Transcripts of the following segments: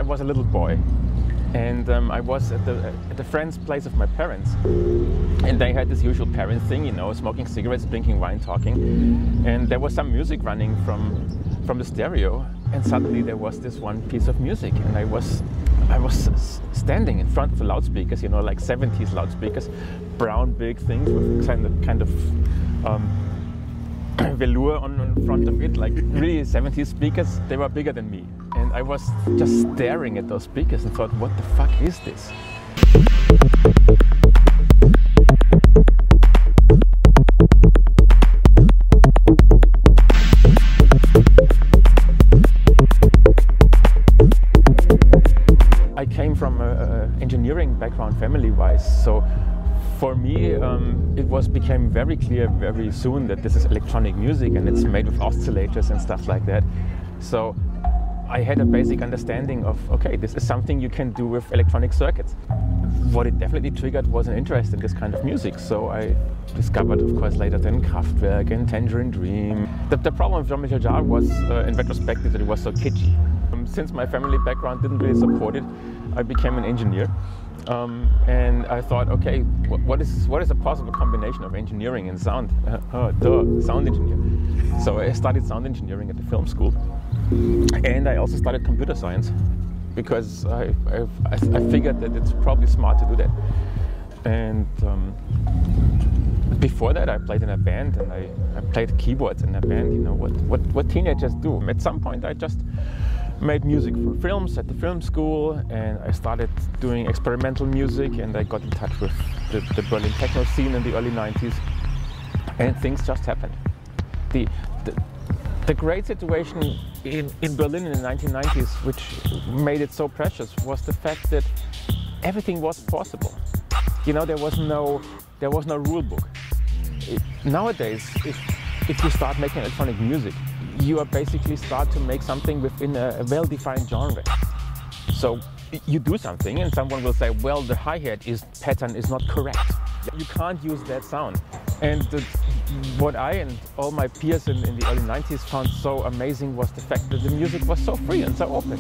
I was a little boy, and I was at the friend's place of my parents, and they had this usual parent thing, you know, smoking cigarettes, drinking wine, talking, and there was some music running from the stereo, and suddenly there was this one piece of music, and I was standing in front of the loudspeakers, you know, like 70s loudspeakers, brown big things with kind of velour on front of it, like really 70s speakers. They were bigger than me, and I was just staring at those speakers and thought, what the fuck is this? I came from an engineering background family-wise, so for me it became very clear very soon that this is electronic music and it's made with oscillators and stuff like that. So I had a basic understanding of, okay, this is something you can do with electronic circuits. What it definitely triggered was an interest in this kind of music, so I discovered, of course, later then Kraftwerk and Tangerine Dream. The problem with Jean-Michel Jarre was, in retrospect, that it was so kitschy. Since my family background didn't really support it, I became an engineer. And I thought, okay, what is a possible combination of engineering and sound? Sound engineer. So I studied sound engineering at the film school, and I also studied computer science because I figured that it's probably smart to do that. And before that, I played in a band, and I played keyboards in a band. You know what teenagers do. At some point, I just made music for films at the film school, and I started doing experimental music, and I got in touch with the Berlin techno scene in the early 90s, and things just happened. The great situation in Berlin in the 1990s, which made it so precious, was the fact that everything was possible. You know, there was no rule book. Nowadays, if you start making electronic music, you are basically start to make something within a well-defined genre. So you do something and someone will say, well, the hi-hat pattern is not correct. You can't use that sound. And what I and all my peers in the early 90s found so amazing was the fact that the music was so free and so open.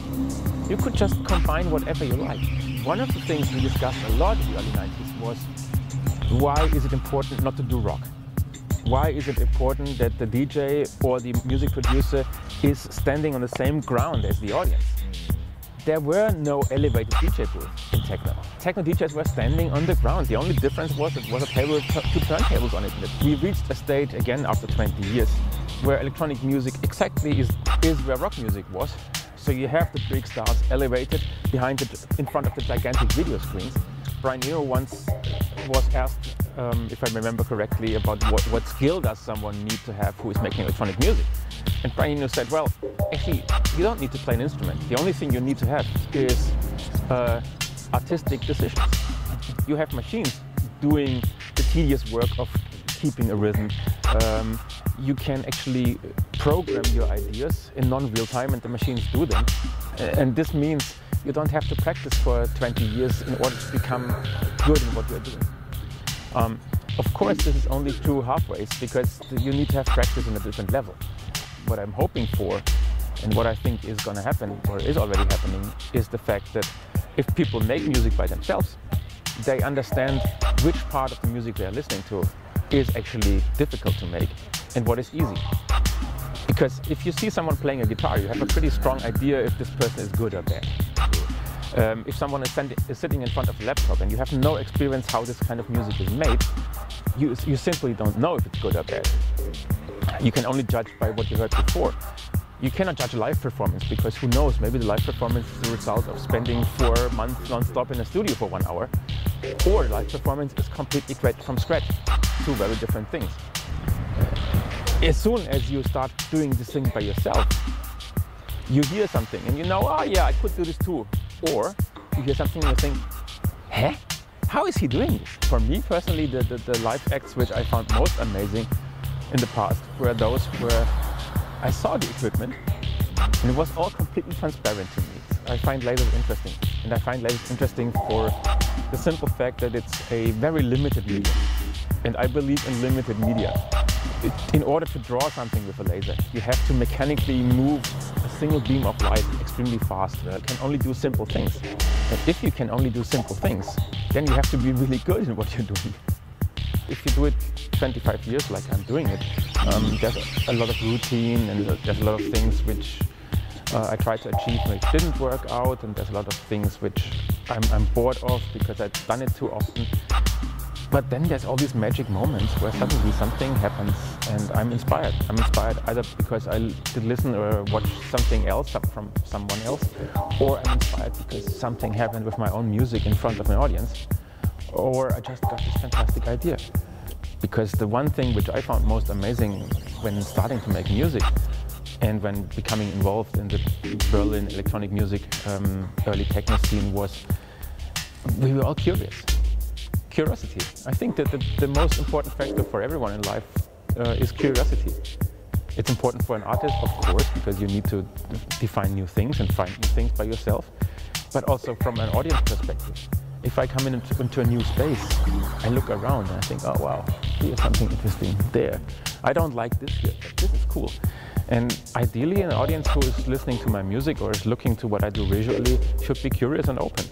You could just combine whatever you like. One of the things we discussed a lot in the early 90s was, why is it important not to do rock? Why is it important that the DJ or the music producer is standing on the same ground as the audience? There were no elevated DJ booths in techno. Techno DJs were standing on the ground. The only difference was it was a table with two turntables on it. We reached a stage again after 20 years where electronic music exactly is where rock music was. So you have the big stars elevated behind it in front of the gigantic video screens. Brian Eno once was asked, if I remember correctly, about what skill does someone need to have who is making electronic music. And Brian Eno said, well, actually, you don't need to play an instrument. The only thing you need to have is artistic decisions. You have machines doing the tedious work of keeping a rhythm. You can actually program your ideas in non-real time, and the machines do them. And this means you don't have to practice for 20 years in order to become good in what you're doing. Of course, this is only true halfways, because you need to have practice on a different level. What I'm hoping for, and what I think is going to happen, or is already happening, is the fact that if people make music by themselves, they understand which part of the music they are listening to is actually difficult to make and what is easy. Because if you see someone playing a guitar, you have a pretty strong idea if this person is good or bad. If someone is sitting in front of a laptop and you have no experience how this kind of music is made, you simply don't know if it's good or bad. You can only judge by what you heard before. You cannot judge a live performance, because who knows, maybe the live performance is the result of spending 4 months non-stop in a studio for 1 hour, or live performance is completely created from scratch. Two very different things. As soon as you start doing this thing by yourself, you hear something and you know, oh yeah, I could do this too. Or you hear something and you think, huh? How is he doing this? For me personally, the live acts which I found most amazing in the past were those where I saw the equipment and it was all completely transparent to me. I find lasers interesting, and I find lasers interesting for the simple fact that it's a very limited medium, and I believe in limited media. In order to draw something with a laser, you have to mechanically move a single beam of light extremely fast, can only do simple things. And if you can only do simple things, then you have to be really good in what you're doing. If you do it 25 years like I'm doing it, there's a lot of routine and there's a lot of things which I tried to achieve which didn't work out, and there's a lot of things which I'm bored of because I've done it too often. But then there's all these magic moments where suddenly something happens and I'm inspired. I'm inspired either because I did listen or watch something else from someone else, or I'm inspired because something happened with my own music in front of an audience, or I just got this fantastic idea. Because the one thing which I found most amazing when starting to make music and when becoming involved in the Berlin electronic music early techno scene was we were all curious. Curiosity. I think that the most important factor for everyone in life is curiosity. It's important for an artist, of course, because you need to define new things and find new things by yourself, but also from an audience perspective. If I come into a new space, I look around and I think, oh wow, here's something interesting there. I don't like this yet, but this is cool. And ideally, an audience who is listening to my music or is looking to what I do visually should be curious and open.